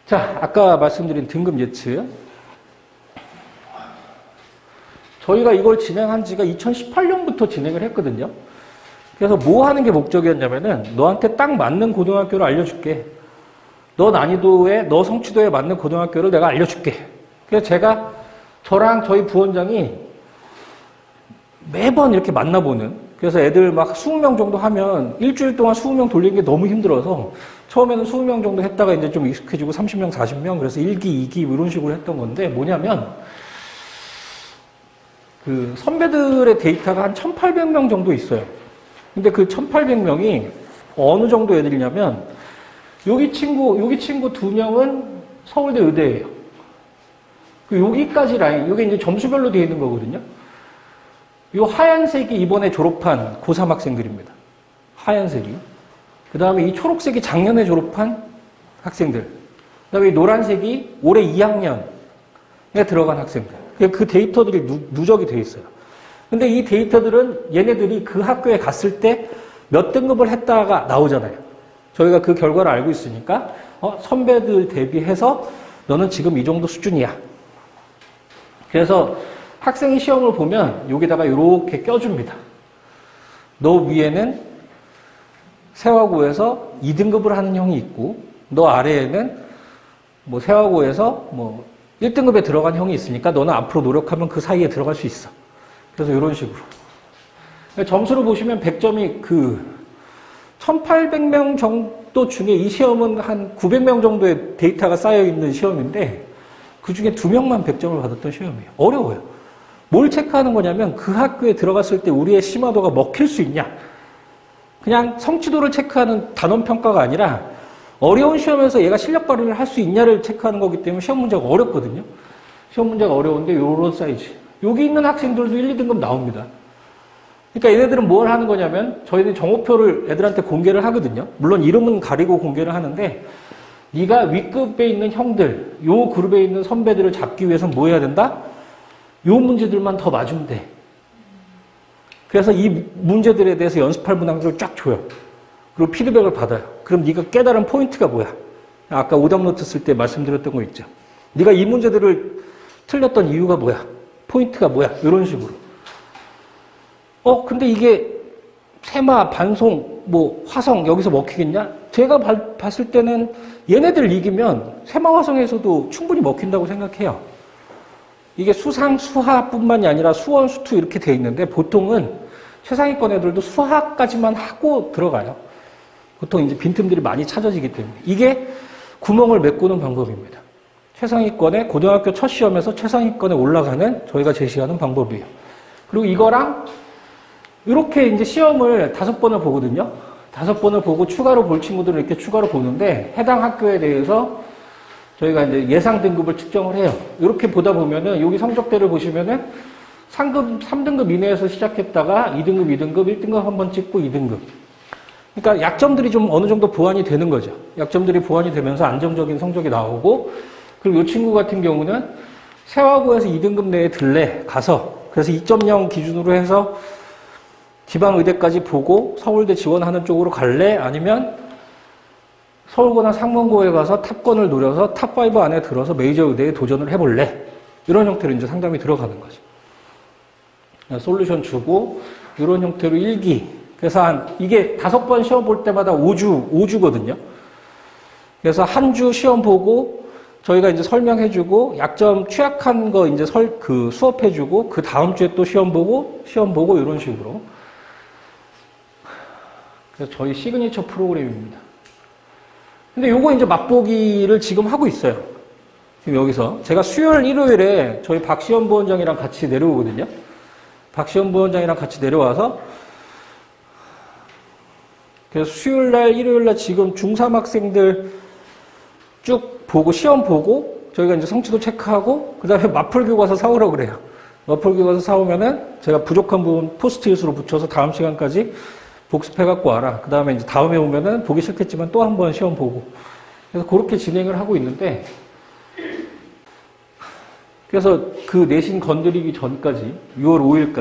자, 아까 말씀드린 등급 예측. 저희가 이걸 진행한 지가 2018년부터 진행을 했거든요. 그래서 뭐 하는 게 목적이었냐면은 너한테 딱 맞는 고등학교를 알려줄게. 너 난이도에, 너 성취도에 맞는 고등학교를 내가 알려줄게. 그래서 제가 저랑 저희 부원장이 매번 이렇게 만나보는, 그래서 애들 막 20명 정도 하면 일주일 동안 20명 돌리는 게 너무 힘들어서 처음에는 20명 정도 했다가 이제 좀 익숙해지고 30명, 40명, 그래서 1기, 2기 이런 식으로 했던 건데 뭐냐면 그 선배들의 데이터가 한 1,800명 정도 있어요. 근데 그 1,800명이 어느 정도 애들이냐면 여기 친구 2명은 서울대 의대예요. 여기까지 라인, 이게 이제 점수별로 되어 있는 거거든요. 이 하얀색이 이번에 졸업한 고3 학생들입니다. 하얀색이. 그 다음에 이 초록색이 작년에 졸업한 학생들. 그 다음에 이 노란색이 올해 2학년에 들어간 학생들. 그 데이터들이 누적이 되어 있어요. 근데 이 데이터들은 얘네들이 그 학교에 갔을 때 몇 등급을 했다가 나오잖아요. 저희가 그 결과를 알고 있으니까 선배들 대비해서 너는 지금 이 정도 수준이야. 그래서 학생이 시험을 보면 여기다가 이렇게 껴줍니다. 너 위에는 세화고에서 2등급을 하는 형이 있고 너 아래에는 뭐 세화고에서 뭐 1등급에 들어간 형이 있으니까 너는 앞으로 노력하면 그 사이에 들어갈 수 있어. 그래서 이런 식으로. 점수를 보시면 100점이 1,800명 정도 중에 이 시험은 한 900명 정도의 데이터가 쌓여있는 시험인데 그 중에 2명만 100점을 받았던 시험이에요. 어려워요. 뭘 체크하는 거냐면 그 학교에 들어갔을 때 우리의 심화도가 먹힐 수 있냐. 그냥 성취도를 체크하는 단원평가가 아니라 어려운 시험에서 얘가 실력 발휘를 할 수 있냐를 체크하는 거기 때문에 시험 문제가 어렵거든요. 시험 문제가 어려운데 요런 사이즈. 여기 있는 학생들도 1, 2등급 나옵니다. 그러니까 얘네들은 뭘 하는 거냐면 저희는 정오표를 애들한테 공개를 하거든요. 물론 이름은 가리고 공개를 하는데 네가 윗급에 있는 형들, 요 그룹에 있는 선배들을 잡기 위해서 뭐 해야 된다? 요 문제들만 더 맞으면 돼. 그래서 이 문제들에 대해서 연습할 문항들을 쫙 줘요. 그리고 피드백을 받아요. 그럼 네가 깨달은 포인트가 뭐야? 아까 오답노트 쓸 때 말씀드렸던 거 있죠. 네가 이 문제들을 틀렸던 이유가 뭐야? 포인트가 뭐야? 이런 식으로. 근데 이게 세마, 반송, 뭐 화성 여기서 먹히겠냐? 제가 봤을 때는 얘네들 이기면 세마, 화성에서도 충분히 먹힌다고 생각해요. 이게 수상, 수하뿐만이 아니라 수원, 수투 이렇게 돼 있는데 보통은 최상위권 애들도 수하까지만 하고 들어가요. 보통 이제 빈틈들이 많이 찾아지기 때문에. 이게 구멍을 메꾸는 방법입니다. 최상위권에 고등학교 첫 시험에서 최상위권에 올라가는 저희가 제시하는 방법이에요. 그리고 이거랑 이렇게 이제 시험을 5번을 보거든요. 5번을 보고 추가로 볼 친구들은 이렇게 추가로 보는데 해당 학교에 대해서 저희가 이제 예상 등급을 측정을 해요. 이렇게 보다 보면은 여기 성적대를 보시면은 3등급 이내에서 시작했다가 2등급, 2등급, 1등급 한번 찍고 2등급. 그러니까 약점들이 좀 어느 정도 보완이 되는 거죠. 약점들이 보완이 되면서 안정적인 성적이 나오고, 그리고 이 친구 같은 경우는 세화고에서 2등급 내에 들래 가서 그래서 2.0 기준으로 해서 지방의대까지 보고 서울대 지원하는 쪽으로 갈래? 아니면 서울고나 상문고에 가서 탑권을 노려서 탑5 안에 들어서 메이저 의대에 도전을 해볼래? 이런 형태로 이제 상담이 들어가는 거죠. 솔루션 주고 이런 형태로 1기. 그래서 이게 5번 시험 볼 때마다 5주거든요. 그래서 한 주 시험 보고 저희가 이제 설명해주고 약점 취약한 거 이제 수업해주고 그 다음 주에 또 시험 보고 이런 식으로. 그래서 저희 시그니처 프로그램입니다. 근데 요거 이제 맛보기를 지금 하고 있어요. 지금 여기서. 제가 수요일, 일요일에 저희 박시현 부원장이랑 같이 내려오거든요. 박시현 부원장이랑 같이 내려와서 그래서 수요일 날, 일요일 날 지금 중3 학생들 쭉 보고, 시험 보고, 저희가 이제 성취도 체크하고, 그 다음에 맞풀기 가서 사오라고 그래요. 맞풀기 가서 사오면은 제가 부족한 부분 포스트잇으로 붙여서 다음 시간까지 복습해갖고 와라. 그 다음에 이제 다음에 오면은 보기 싫겠지만 또 한 번 시험 보고. 그래서 그렇게 진행을 하고 있는데, 그래서 그 내신 건드리기 전까지, 6월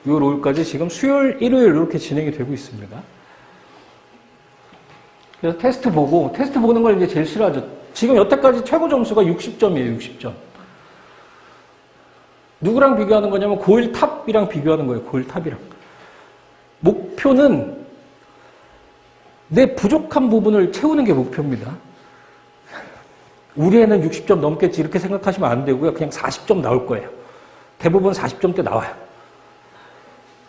5일까지 지금 수요일, 일요일 이렇게 진행이 되고 있습니다. 그래서 테스트 보는 걸 이제 제일 싫어하죠. 지금 여태까지 최고 점수가 60점이에요, 60점. 누구랑 비교하는 거냐면 고1 탑이랑 비교하는 거예요, 고1 탑이랑. 목표는 내 부족한 부분을 채우는 게 목표입니다. 우리 애는 60점 넘겠지 이렇게 생각하시면 안 되고요. 그냥 40점 나올 거예요. 대부분 40점대 나와요.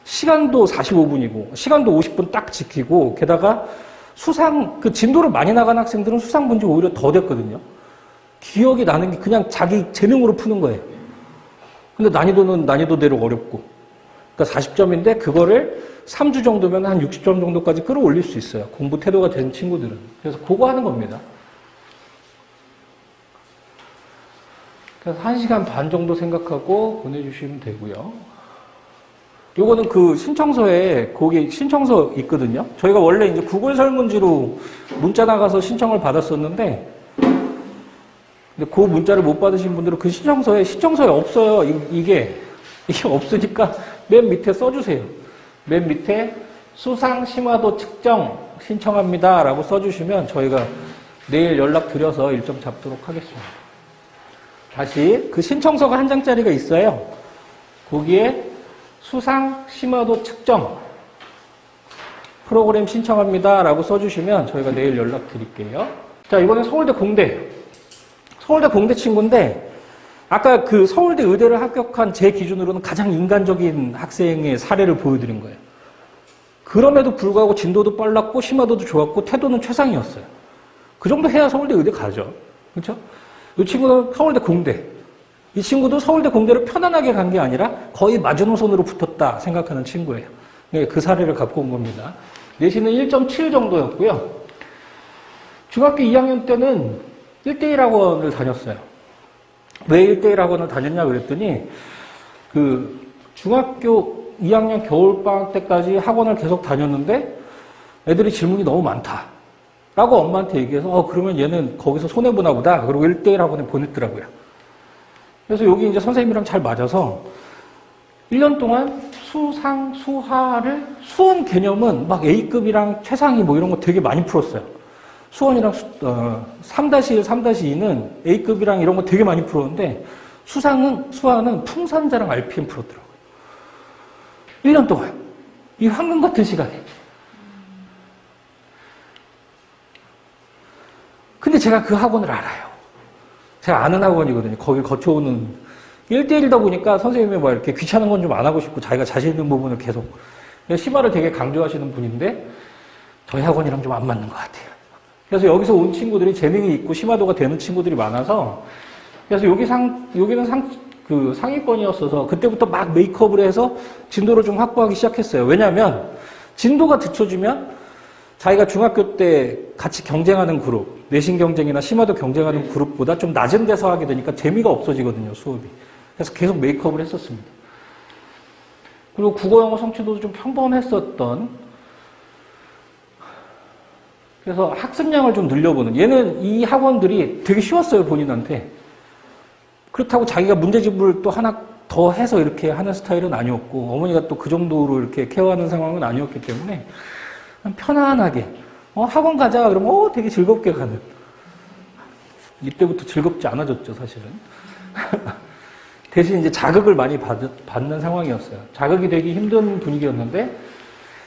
시간도 45분이고 시간도 50분 딱 지키고 게다가 수상 그 진도를 많이 나간 학생들은 수상 분지 오히려 더 됐거든요. 기억이 나는 게 그냥 자기 재능으로 푸는 거예요. 근데 난이도는 난이도대로 어렵고 그러니까 40점인데 그거를 3주 정도면 한 60점 정도까지 끌어올릴 수 있어요. 공부 태도가 된 친구들은. 그래서 그거 하는 겁니다. 그래서 1시간 반 정도 생각하고 보내주시면 되고요. 요거는 그 신청서에 거기 신청서 있거든요. 저희가 원래 이제 구글 설문지로 문자 나가서 신청을 받았었는데 근데 그 문자를 못 받으신 분들은 그 신청서에 없어요. 이게 없으니까 맨 밑에 써주세요. 맨 밑에 수상 심화도 측정 신청합니다 라고 써주시면 저희가 내일 연락드려서 일정 잡도록 하겠습니다. 다시 그 신청서가 한 장짜리가 있어요. 거기에 수상 심화도 측정 프로그램 신청합니다 라고 써주시면 저희가 내일 연락드릴게요. 자, 이번엔 서울대 공대예요. 서울대 공대 친구인데 아까 그 서울대 의대를 합격한 제 기준으로는 가장 인간적인 학생의 사례를 보여드린 거예요. 그럼에도 불구하고 진도도 빨랐고 심화도도 좋았고 태도는 최상이었어요. 그 정도 해야 서울대 의대 가죠. 그렇죠? 이 친구는 서울대 공대. 이 친구도 서울대 공대를 편안하게 간 게 아니라 거의 마지노선으로 붙었다 생각하는 친구예요. 그 사례를 갖고 온 겁니다. 내신은 1.7 정도였고요. 중학교 2학년 때는 1대1 학원을 다녔어요. 왜 1대1 학원을 다녔냐 그랬더니 그 중학교 2학년 겨울방학 때까지 학원을 계속 다녔는데 애들이 질문이 너무 많다 라고 엄마한테 얘기해서 그러면 얘는 거기서 손해보나 보다 그리고 1대1 학원에 보냈더라고요. 그래서 여기 이제 선생님이랑 잘 맞아서 1년 동안 수상, 수하를 수원 개념은 막 A급이랑 최상위 뭐 이런 거 되게 많이 풀었어요. 수원이랑 3-1, 3-2는 A급이랑 이런 거 되게 많이 풀었는데 수하는 풍산자랑 RPM 풀었더라고요. 1년 동안. 이 황금 같은 시간에. 근데 제가 그 학원을 알아요. 제가 아는 학원이거든요. 거길 거쳐오는 1대1이다 보니까 선생님이 뭐 이렇게 귀찮은 건 좀 안 하고 싶고 자기가 자신 있는 부분을 계속 심화를 되게 강조하시는 분인데 저희 학원이랑 좀 안 맞는 것 같아요. 그래서 여기서 온 친구들이 재능이 있고 심화도가 되는 친구들이 많아서 그래서 여기는 상위권이었어서 그때부터 막 메이크업을 해서 진도를 좀 확보하기 시작했어요. 왜냐하면 진도가 뒤처지면 자기가 중학교 때 같이 경쟁하는 그룹, 내신 경쟁이나 심화도 경쟁하는 그룹보다 좀 낮은 데서 하게 되니까 재미가 없어지거든요, 수업이. 그래서 계속 메이크업을 했었습니다. 그리고 국어, 영어 성취도도 좀 평범했었던 그래서 학습량을 좀 늘려보는 얘는 이 학원들이 되게 쉬웠어요, 본인한테. 그렇다고 자기가 문제집을 또 하나 더 해서 이렇게 하는 스타일은 아니었고 어머니가 또 그 정도로 이렇게 케어하는 상황은 아니었기 때문에 편안하게 학원 가자 그러면 되게 즐겁게 가는 이때부터 즐겁지 않아졌죠 사실은. 대신 이제 자극을 많이 받는 상황이었어요. 자극이 되기 힘든 분위기였는데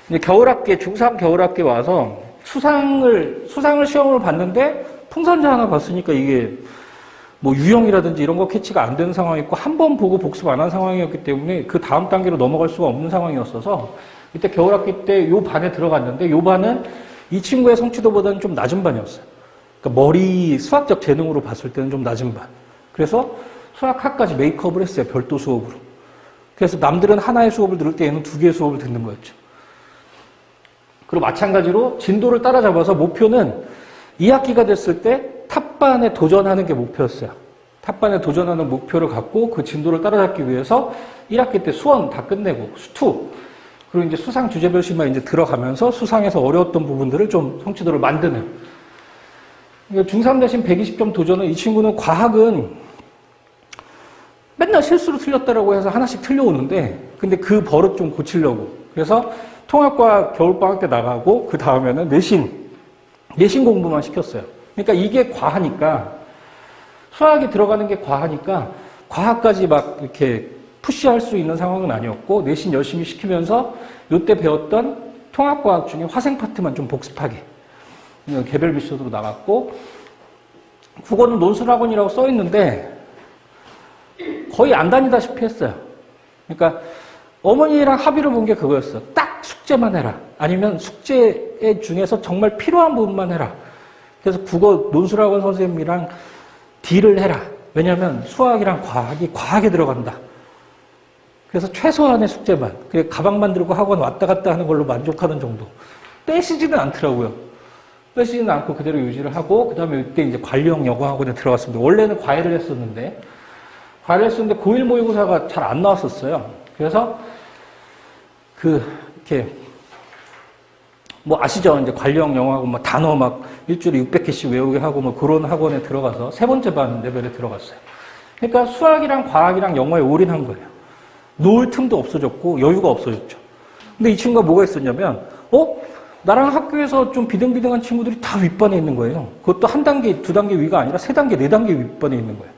이제 겨울학기 중3 겨울학기 와서 수상을 시험을 봤는데 풍선자 하나 봤으니까 이게 뭐 유형이라든지 이런 거 캐치가 안 되는 상황이었고 한 번 보고 복습 안 한 상황이었기 때문에 그 다음 단계로 넘어갈 수가 없는 상황이었어서 이때 겨울학기 때 요 반에 들어갔는데 요 반은 이 친구의 성취도보다는 좀 낮은 반이었어요. 그러니까 머리 수학적 재능으로 봤을 때는 좀 낮은 반. 그래서 수학학까지 메이크업을 했어요. 별도 수업으로. 그래서 남들은 하나의 수업을 들을 때 얘는 2개의 수업을 듣는 거였죠. 그리고 마찬가지로 진도를 따라잡아서 목표는 2학기가 됐을 때 탑반에 도전하는 게 목표였어요. 탑반에 도전하는 목표를 갖고 그 진도를 따라잡기 위해서 1학기 때 수원 다 끝내고 수투 그리고 이제 수상 주제별 심화 이제 들어가면서 수상에서 어려웠던 부분들을 좀 성취도를 만드는. 그러니까 중3 대신 120점 도전은 이 친구는 과학은 맨날 실수로 틀렸다라고 해서 하나씩 틀려오는데 근데 그 버릇 좀 고치려고. 그래서 통합과 겨울방학 때 나가고 그 다음에는 내신 공부만 시켰어요. 그러니까 이게 과하니까, 수학이 들어가는 게 과하니까, 과학까지 막 이렇게 푸시할 수 있는 상황은 아니었고, 내신 열심히 시키면서, 요때 배웠던 통합과학 중에 화생 파트만 좀 복습하게. 개별 미션으로 나갔고, 국어는 논술학원이라고 써 있는데, 거의 안 다니다시피 했어요. 그러니까, 어머니랑 합의를 본 게 그거였어. 딱 숙제만 해라. 아니면 숙제 중에서 정말 필요한 부분만 해라. 그래서 국어 논술학원 선생님이랑 딜을 해라. 왜냐하면 수학이랑 과학이 과하게 들어간다. 그래서 최소한의 숙제만. 그래 가방만 들고 학원 왔다 갔다 하는 걸로 만족하는 정도. 떼시지는 않더라고요. 떼시지는 않고 그대로 유지를 하고, 그 다음에 이때 이제 관리형 영어학원에 들어갔습니다. 원래는 과외를 했었는데 고1 모의고사가 잘 안 나왔었어요. 그래서 이렇게 뭐 아시죠? 이제 관리형 영어학원 뭐 단어 막 일주일에 600개씩 외우게 하고 뭐 그런 학원에 들어가서 3번째 반 레벨에 들어갔어요. 그러니까 수학이랑 과학이랑 영어에 올인한 거예요. 놓을 틈도 없어졌고 여유가 없어졌죠. 근데 이 친구가 뭐가 있었냐면, 나랑 학교에서 좀 비등비등한 친구들이 다 윗반에 있는 거예요. 그것도 한 단계, 두 단계 위가 아니라 3단계, 4단계 윗반에 있는 거예요.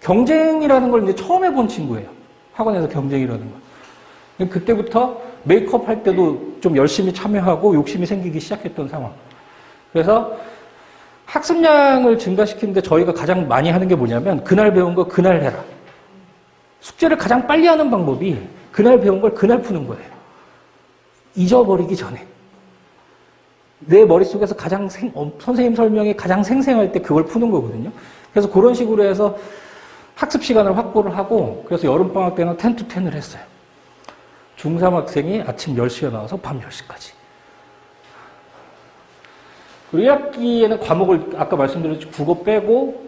경쟁이라는 걸 이제 처음 해본 친구예요. 학원에서 경쟁이라는 거. 그때부터 메이크업 할 때도 좀 열심히 참여하고 욕심이 생기기 시작했던 상황. 그래서 학습량을 증가시키는데 저희가 가장 많이 하는 게 뭐냐면, 그날 배운 거 그날 해라. 숙제를 가장 빨리 하는 방법이 그날 배운 걸 그날 푸는 거예요. 잊어버리기 전에. 내 머릿속에서 선생님 설명이 가장 생생할 때 그걸 푸는 거거든요. 그래서 그런 식으로 해서 학습 시간을 확보를 하고, 그래서 여름방학 때는 10 to 10을 했어요. 중3 학생이 아침 10시에 나와서 밤 10시까지. 그리고 1학기에는 과목을 아까 말씀드렸듯이 국어 빼고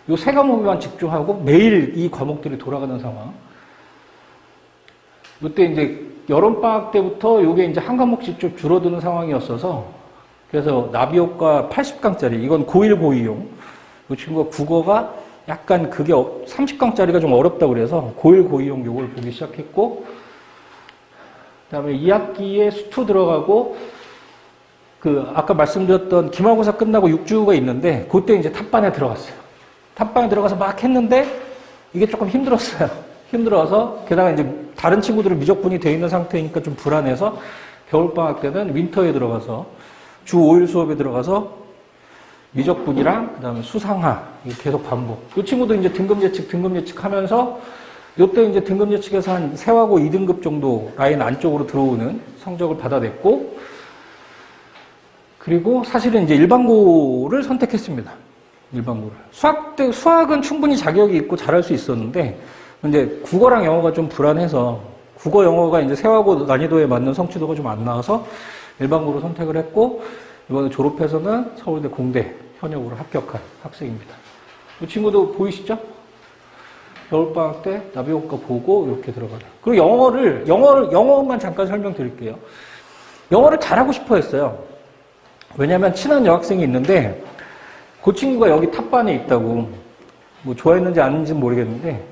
요 3과목에만 집중하고 매일 이 과목들이 돌아가는 상황. 이때 이제 여름방학 때부터 요게 이제 한 과목씩 좀 줄어드는 상황이었어서, 그래서 나비효과 80강짜리, 이건 고1, 고2용. 이 친구가 국어가 약간 그게 30강짜리가 좀 어렵다고 그래서 고1, 고2용 요걸 보기 시작했고, 그 다음에 2학기에 수투 들어가고, 아까 말씀드렸던 기말고사 끝나고 6주가 있는데, 그때 이제 탑반에 들어갔어요. 탑반에 들어가서 막 했는데, 이게 조금 힘들었어요. 힘들어서, 게다가 이제 다른 친구들은 미적분이 되어 있는 상태니까 좀 불안해서, 겨울방학 때는 윈터에 들어가서, 주 5일 수업에 들어가서, 미적분이랑, 그 다음에 수상하, 계속 반복. 이 친구도 이제 등급 예측 하면서, 요때 이제 등급 예측에서 한 세화고 2등급 정도 라인 안쪽으로 들어오는 성적을 받아냈고, 그리고 사실은 이제 일반고를 선택했습니다. 일반고를. 수학은 충분히 자격이 있고 잘할 수 있었는데, 이제 국어랑 영어가 좀 불안해서, 국어, 영어가 이제 세화고 난이도에 맞는 성취도가 좀 안 나와서 일반고로 선택을 했고, 이번에 졸업해서는 서울대 공대 현역으로 합격한 학생입니다. 이 친구도 보이시죠? 겨울방학 때 나비효과 보고 이렇게 들어가요. 그리고 영어만 잠깐 설명드릴게요. 영어를 잘하고 싶어 했어요. 왜냐면 친한 여학생이 있는데, 그 친구가 여기 탑반에 있다고, 뭐 좋아했는지 아닌지는 모르겠는데,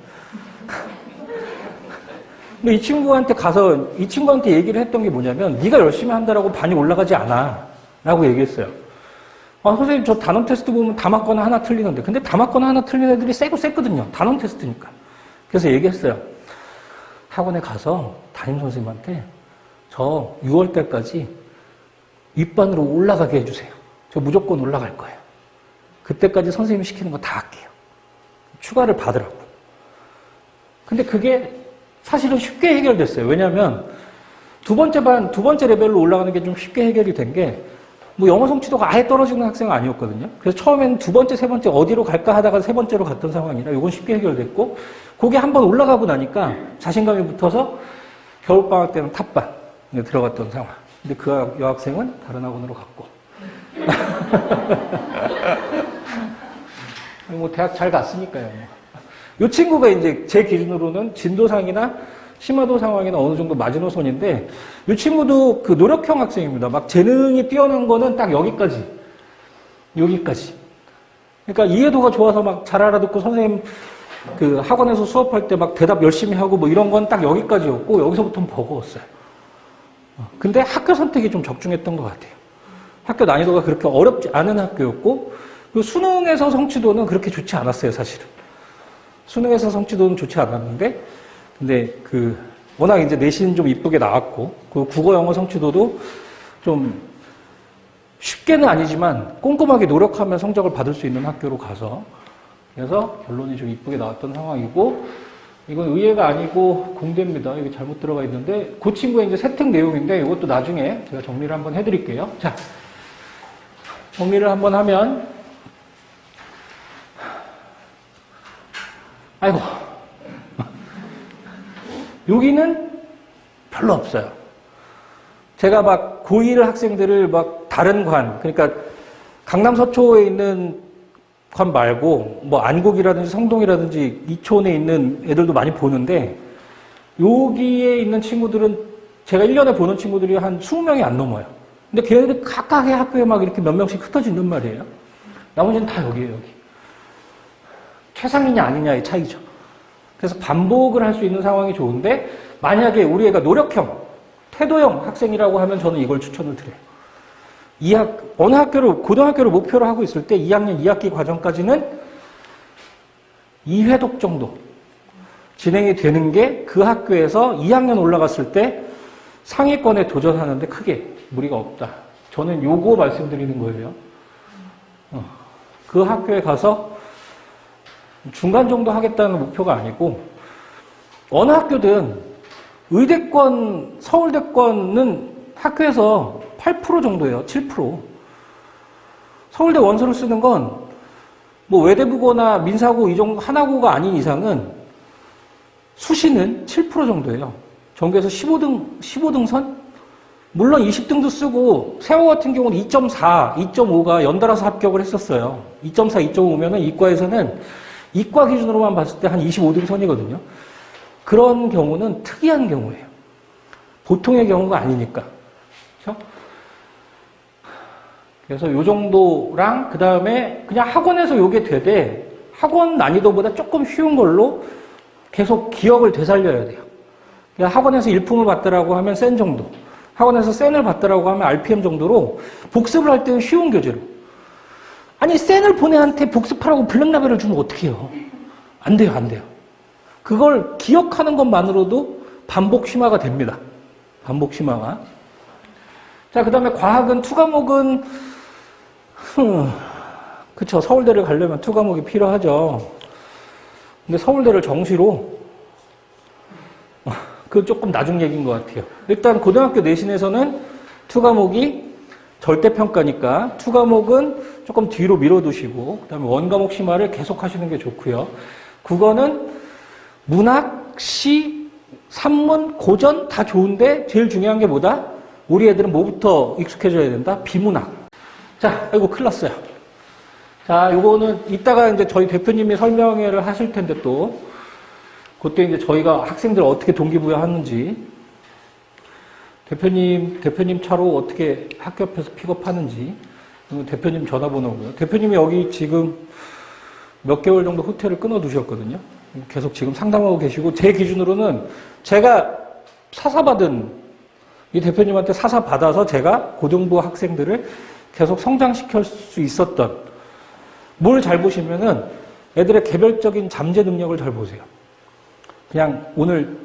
근데 이 친구한테 얘기를 했던 게 뭐냐면, 네가 열심히 한다라고 반이 올라가지 않아. 라고 얘기했어요. 선생님, 저 단원 테스트 보면 다 맞거나 하나 틀리는데. 근데 다 맞거나 하나 틀린 애들이 셌거든요. 단원 테스트니까. 그래서 얘기했어요. 학원에 가서 담임선생님한테 저 6월 달까지 윗반으로 올라가게 해주세요. 저 무조건 올라갈 거예요. 그때까지 선생님이 시키는 거 다 할게요. 추가를 받으라고. 근데 그게 사실은 쉽게 해결됐어요. 왜냐하면 두 번째 레벨로 올라가는 게 좀 쉽게 해결이 된 게, 뭐 영어 성취도가 아예 떨어지는 학생은 아니었거든요. 그래서 처음에는 2번째, 3번째 어디로 갈까 하다가 3번째로 갔던 상황이라 이건 쉽게 해결됐고, 그게 한번 올라가고 나니까 자신감이 붙어서 겨울방학 때는 탑반에 들어갔던 상황. 근데 그 여학생은 다른 학원으로 갔고. 뭐 대학 잘 갔으니까요. 이 친구가 이제 제 기준으로는 진도상이나 심화도 상황이나 어느 정도 마지노선인데, 이 친구도 그 노력형 학생입니다. 막 재능이 뛰어난 거는 딱 여기까지. 그러니까 이해도가 좋아서 막 잘 알아듣고 선생님 그 학원에서 수업할 때 막 대답 열심히 하고 뭐 이런 건 딱 여기까지였고, 여기서부터는 버거웠어요. 근데 학교 선택이 좀 적중했던 것 같아요. 학교 난이도가 그렇게 어렵지 않은 학교였고, 그 수능에서 성취도는 그렇게 좋지 않았어요, 사실은. 수능에서 성취도는 좋지 않았는데, 근데 워낙 이제 내신 좀 이쁘게 나왔고, 그 국어 영어 성취도도 좀 쉽게는 아니지만 꼼꼼하게 노력하면 성적을 받을 수 있는 학교로 가서, 그래서 결론이 좀 이쁘게 나왔던 상황이고, 이건 의예가 아니고 공대입니다. 이게 잘못 들어가 있는데, 그 친구의 이제 세특 내용인데, 이것도 나중에 제가 정리를 한번 해드릴게요. 자, 정리를 한번 하면, 아이고, 여기는 별로 없어요. 제가 막 고1 학생들을 막 다른 관, 그러니까 강남 서초에 있는 관 말고 뭐 안국이라든지 성동이라든지 이촌에 있는 애들도 많이 보는데 여기에 있는 친구들은 제가 1년에 보는 친구들이 한 20명이 안 넘어요. 근데 걔네들 각각의 학교에 막 이렇게 몇 명씩 흩어져 있는 말이에요. 나머지는 다 여기에요, 여기. 최상이냐 아니냐의 차이죠. 그래서 반복을 할 수 있는 상황이 좋은데 만약에 우리 애가 노력형, 태도형 학생이라고 하면 저는 이걸 추천을 드려요. 어느 학교를, 고등학교를 목표로 하고 있을 때 2학년 2학기 과정까지는 2회독 정도 진행이 되는 게 그 학교에서 2학년 올라갔을 때 상위권에 도전하는데 크게 무리가 없다. 저는 요거 말씀드리는 거예요. 그 학교에 가서 중간 정도 하겠다는 목표가 아니고 어느 학교든 의대권, 서울대권은 학교에서 8% 정도예요. 7%. 서울대 원서를 쓰는 건 뭐 외대부고나 민사고 이 정도 하나고가 아닌 이상은 수시는 7% 정도예요. 전교에서 15등선? 물론 20등도 쓰고 세호 같은 경우는 2.4, 2.5가 연달아서 합격을 했었어요. 2.4, 2.5면은 이과에서는 이과 기준으로만 봤을 때 한 25등선이거든요. 그런 경우는 특이한 경우예요. 보통의 경우가 아니니까. 그렇죠? 그래서 요 정도랑 그 다음에 그냥 학원에서 요게 되되 학원 난이도보다 조금 쉬운 걸로 계속 기억을 되살려야 돼요. 그냥 학원에서 일품을 받더라고 하면 센 정도, 학원에서 센을 받더라고 하면 RPM 정도로 복습을 할 때는 쉬운 교재로. 아니 센을 본 애한테 복습하라고 블랙라벨을 주면 어떻게 해요? 안 돼요, 안 돼요. 그걸 기억하는 것만으로도 반복 심화가 됩니다. 반복 심화가. 자, 그 다음에 과학은 투과목은 그쵸, 서울대를 가려면 투과목이 필요하죠. 근데 서울대를 정시로 그건 조금 나중 얘기인 것 같아요. 일단 고등학교 내신에서는 투과목이 절대평가니까 투과목은 조금 뒤로 밀어두시고 그 다음에 원과목 심화를 계속 하시는 게 좋고요. 국어는 문학, 시, 산문, 고전 다 좋은데 제일 중요한 게 뭐다? 우리 애들은 뭐부터 익숙해져야 된다? 비문학. 자, 아이고 큰일 났어요. 자, 요거는 이따가 이제 저희 대표님이 설명회를 하실 텐데 또 그때 이제 저희가 학생들 어떻게 동기부여하는지 대표님 차로 어떻게 학교 앞에서 픽업하는지 대표님 전화번호고요. 대표님이 여기 지금 몇 개월 정도 호텔을 끊어두셨거든요. 계속 지금 상담하고 계시고 제 기준으로는 제가 사사받은 이 대표님한테 사사받아서 제가 고등부 학생들을 계속 성장시킬 수 있었던 뭘 잘 보시면은 애들의 개별적인 잠재 능력을 잘 보세요. 그냥 오늘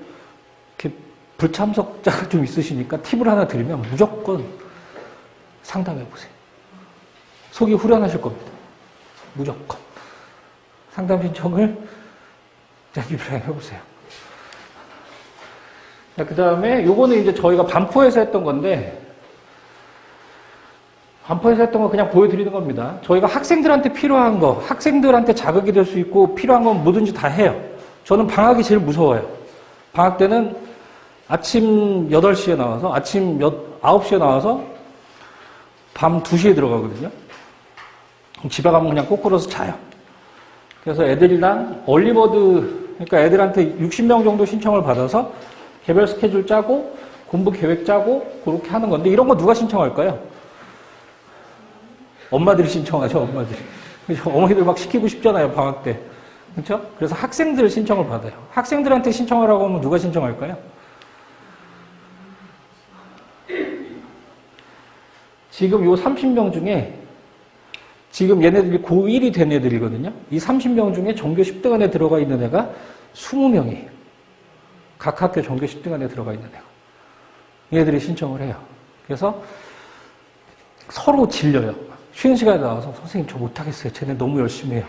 이렇게 불참석자가 좀 있으시니까 팁을 하나 드리면 무조건 상담해 보세요. 속이 후련하실 겁니다. 무조건. 상담 신청을 해보세요. 자, 그 다음에 요거는 이제 저희가 반포에서 했던 건데 반포에서 했던 거 그냥 보여드리는 겁니다. 저희가 학생들한테 필요한 거, 학생들한테 자극이 될 수 있고 필요한 건 뭐든지 다 해요. 저는 방학이 제일 무서워요. 방학 때는 아침 8시에 나와서, 아침 9시에 나와서 밤 2시에 들어가거든요. 집에 가면 그냥 꼬꾸러서 자요. 그래서 애들이랑 얼리버드, 그러니까 애들한테 60명 정도 신청을 받아서 개별 스케줄 짜고 공부 계획 짜고 그렇게 하는 건데 이런 거 누가 신청할까요? 엄마들이 신청하죠, 엄마들이. 어머니들 막 시키고 싶잖아요, 방학 때. 그렇죠? 그래서 학생들 신청을 받아요. 학생들한테 신청하라고 하면 누가 신청할까요? 지금 요 30명 중에 지금 얘네들이 고1이 된 애들이거든요. 이 30명 중에 전교 10등 안에 들어가 있는 애가 20명이에요. 각 학교 전교 10등 안에 들어가 있는 애가. 얘들이 신청을 해요. 그래서 서로 질려요. 쉬는 시간에 나와서 선생님 저 못하겠어요. 쟤네 너무 열심히 해요.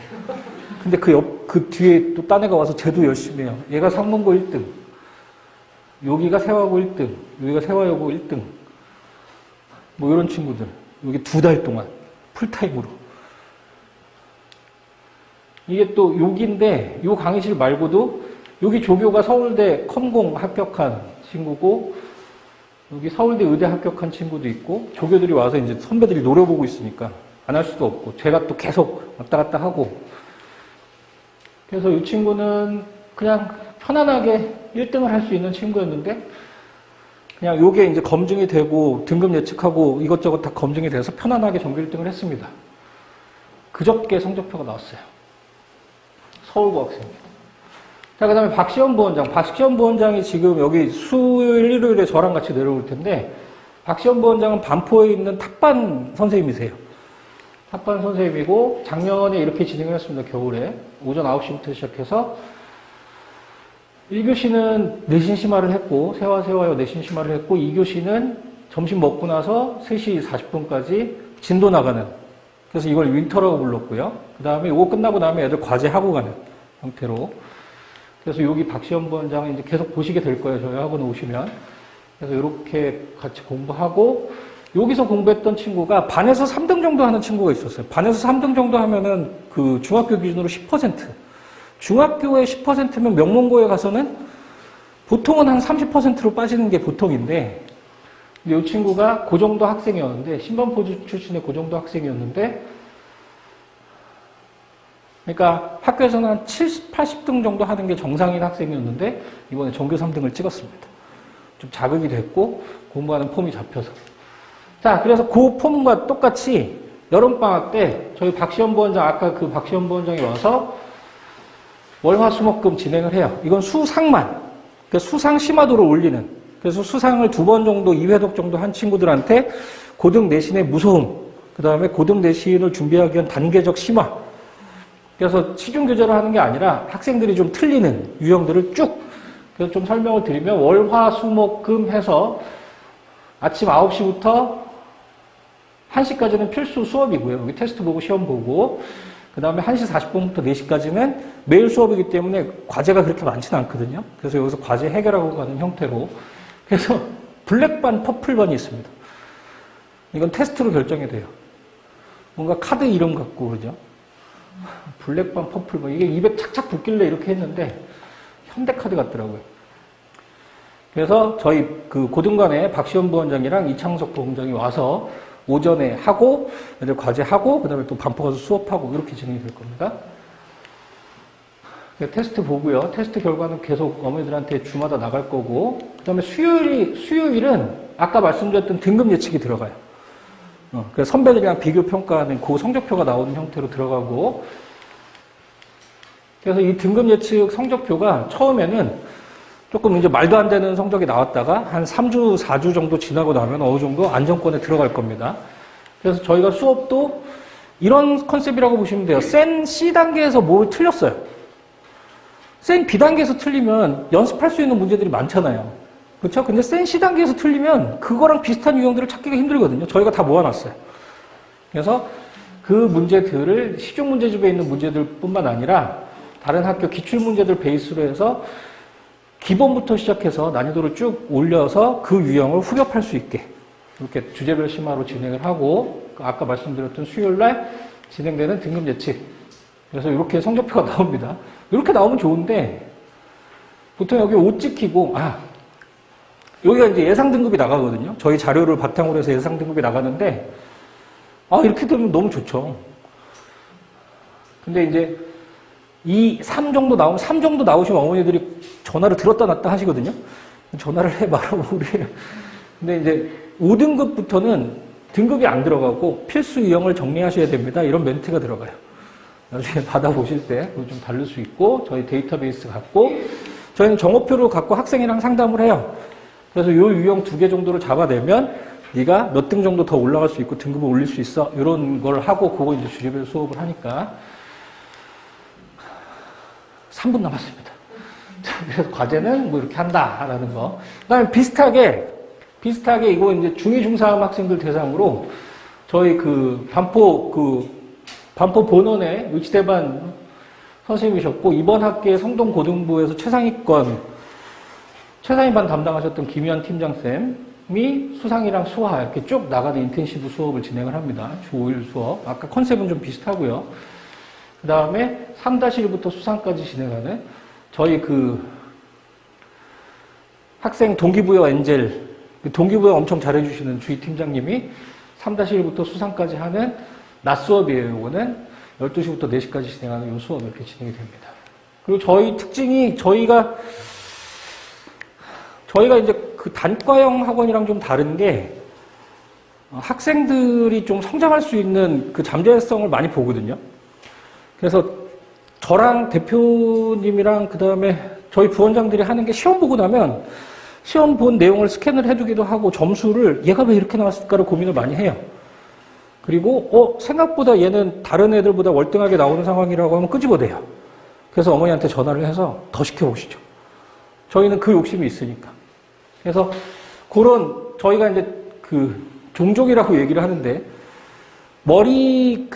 근데 그 뒤에 또 딴 애가 와서 쟤도 열심히 해요. 얘가 상문고 1등. 여기가 세화고 1등. 여기가 세화여고 1등. 뭐 이런 친구들. 여기 2달 동안 풀타임으로. 이게 또 여기인데 요 강의실 말고도 여기 조교가 서울대 컴공 합격한 친구고 여기 서울대 의대 합격한 친구도 있고 조교들이 와서 이제 선배들이 노려보고 있으니까 안 할 수도 없고 제가 또 계속 왔다 갔다 하고 그래서 이 친구는 그냥 편안하게 1등을 할 수 있는 친구였는데 그냥 요게 이제 검증이 되고 등급 예측하고 이것저것 다 검증이 돼서 편안하게 전교 1등을 했습니다. 그저께 성적표가 나왔어요. 서울고 학생입니다. 자, 그 다음에 박시현 부원장. 박시현 부원장이 지금 여기 수요일, 일요일에 저랑 같이 내려올 텐데, 박시현 부원장은 반포에 있는 탑반 선생님이세요. 탑반 선생님이고, 작년에 이렇게 진행을 했습니다. 겨울에. 오전 9시부터 시작해서, 1교시는 내신 심화를 했고, 세화여 내신 심화를 했고, 2교시는 점심 먹고 나서 3시 40분까지 진도 나가는, 그래서 이걸 윈터라고 불렀고요. 그 다음에 이거 끝나고 나면 애들 과제하고 가는 형태로. 그래서 여기 박시현 부원장은 이제 계속 보시게 될 거예요. 저희 학원 오시면. 그래서 이렇게 같이 공부하고, 여기서 공부했던 친구가 반에서 3등 정도 하는 친구가 있었어요. 반에서 3등 정도 하면은 그 중학교 기준으로 10%. 중학교에 10%면 명문고에 가서는 보통은 한 30%로 빠지는 게 보통인데, 근데 이 친구가 그 정도 학생이었는데, 신반포 출신의 그 정도 학생이었는데, 그러니까 학교에서는 한 70, 80등 정도 하는 게 정상인 학생이었는데, 이번에 전교 3등을 찍었습니다. 좀 자극이 됐고, 공부하는 폼이 잡혀서. 자, 그래서 그 폼과 똑같이 여름방학 때 저희 박시현 부원장, 아까 그 박시현 부원장이 와서 월화수목금 진행을 해요. 이건 수상만, 그러니까 수상 심화도를 올리는. 그래서 수상을 2번 정도, 2회독 정도 한 친구들한테 고등 내신의 무서움, 그 다음에 고등 내신을 준비하기 위한 단계적 심화. 그래서 시중 교재를 하는 게 아니라 학생들이 좀 틀리는 유형들을 쭉, 그래서 좀 설명을 드리면 월화수목금 해서 아침 9시부터 1시까지는 필수 수업이고요. 여기 테스트 보고 시험 보고, 그 다음에 1시 40분부터 4시까지는 매일 수업이기 때문에 과제가 그렇게 많지는 않거든요. 그래서 여기서 과제 해결하고 가는 형태로. 그래서 블랙반, 퍼플반이 있습니다. 이건 테스트로 결정이 돼요. 뭔가 카드 이름 같고 그러죠. 블랙반, 퍼플반. 이게 입에 착착 붙길래 이렇게 했는데 현대카드 같더라고요. 그래서 저희 그 고등관에 박시현 부원장이랑 이창석 부원장이 와서 오전에 하고 애들 과제하고 그 다음에 또 반포 가서 수업하고 이렇게 진행이 될 겁니다. 테스트 보고요. 테스트 결과는 계속 어머니들한테 주마다 나갈 거고, 그 다음에 수요일은 아까 말씀드렸던 등급 예측이 들어가요. 그래서 선배들이랑 비교 평가하는 그 성적표가 나오는 형태로 들어가고, 그래서 이 등급 예측 성적표가 처음에는 조금 이제 말도 안 되는 성적이 나왔다가 한 3주, 4주 정도 지나고 나면 어느 정도 안정권에 들어갈 겁니다. 그래서 저희가 수업도 이런 컨셉이라고 보시면 돼요. 센 C단계에서 뭘 틀렸어요. 센 B단계에서 틀리면 연습할 수 있는 문제들이 많잖아요. 그렇죠? 근데 센 C단계에서 틀리면 그거랑 비슷한 유형들을 찾기가 힘들거든요. 저희가 다 모아놨어요. 그래서 그 문제들을 시중 문제집에 있는 문제들 뿐만 아니라 다른 학교 기출문제들 베이스로 해서 기본부터 시작해서 난이도를 쭉 올려서 그 유형을 후벼팔 수 있게 이렇게 주제별 심화로 진행을 하고, 아까 말씀드렸던 수요일날 진행되는 등급 예측. 그래서 이렇게 성적표가 나옵니다. 이렇게 나오면 좋은데 보통 여기 5 찍히고, 여기가 이제 예상 등급이 나가거든요. 저희 자료를 바탕으로 해서 예상 등급이 나가는데, 이렇게 되면 너무 좋죠. 근데 이제 3 정도 나오면, 3 정도 나오시면 어머니들이 전화를 들었다 놨다 하시거든요. 전화를 해 말하고 그래요. 근데 이제 5등급부터는 등급이 안 들어가고 필수 유형을 정리하셔야 됩니다. 이런 멘트가 들어가요. 나중에 받아보실 때 좀 다를 수 있고, 저희 데이터베이스 갖고, 저희는 정오표를 갖고 학생이랑 상담을 해요. 그래서 요 유형 2개 정도를 잡아내면 네가 몇 등 정도 더 올라갈 수 있고 등급을 올릴 수 있어. 이런 걸 하고 그거 이제 주제별 수업을 하니까 3분 남았습니다. 그래서 과제는 뭐 이렇게 한다라는 거. 그다음에 비슷하게 이거 이제 중2, 중3 학생들 대상으로 저희 반포 본원의 위치대반 선생님이셨고 이번 학기에 성동고등부에서 최상위반 담당하셨던 김희환 팀장쌤이 수상이랑 수화 이렇게 쭉 나가는 인텐시브 수업을 진행을 합니다. 주 5일 수업. 아까 컨셉은 좀 비슷하고요. 그 다음에 3-1부터 수상까지 진행하는 저희 학생 동기부여 엔젤, 동기부여 엄청 잘해주시는 주희 팀장님이 3-1부터 수상까지 하는 낮 수업이에요. 이거는 12시부터 4시까지 진행하는 이 수업 이렇게 진행이 됩니다. 그리고 저희 특징이 저희가 이제 단과형 학원이랑 좀 다른 게 학생들이 좀 성장할 수 있는 잠재성을 많이 보거든요. 그래서 저랑 대표님이랑 그 다음에 저희 부원장들이 하는 게 시험 보고 나면 시험 본 내용을 스캔을 해두기도 하고 점수를 얘가 왜 이렇게 나왔을까를 고민을 많이 해요. 그리고 생각보다 얘는 다른 애들보다 월등하게 나오는 상황이라고 하면 끄집어내요. 그래서 어머니한테 전화를 해서 더 시켜보시죠. 저희는 그 욕심이 있으니까. 그래서 저희가 이제 종족이라고 얘기를 하는데 머리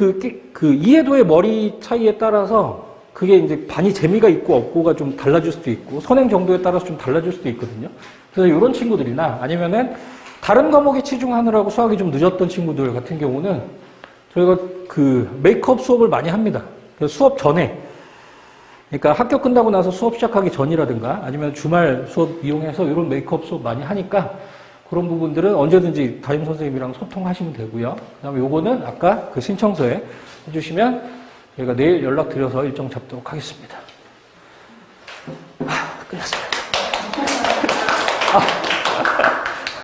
이해도의 머리 차이에 따라서 그게 이제 반이 재미가 있고 없고가 좀 달라질 수도 있고 선행 정도에 따라서 좀 달라질 수도 있거든요. 그래서 이런 친구들이나 아니면은 다른 과목에 치중하느라고 수학이 좀 늦었던 친구들 같은 경우는 저희가 메이크업 수업을 많이 합니다. 그래서 수업 전에, 그러니까 학교 끝나고 나서 수업 시작하기 전이라든가 아니면 주말 수업 이용해서 이런 메이크업 수업 많이 하니까 그런 부분들은 언제든지 담임 선생님이랑 소통하시면 되고요. 그 다음에 요거는 아까 신청서에 해주시면 저희가 내일 연락드려서 일정 잡도록 하겠습니다. 끝났습니다.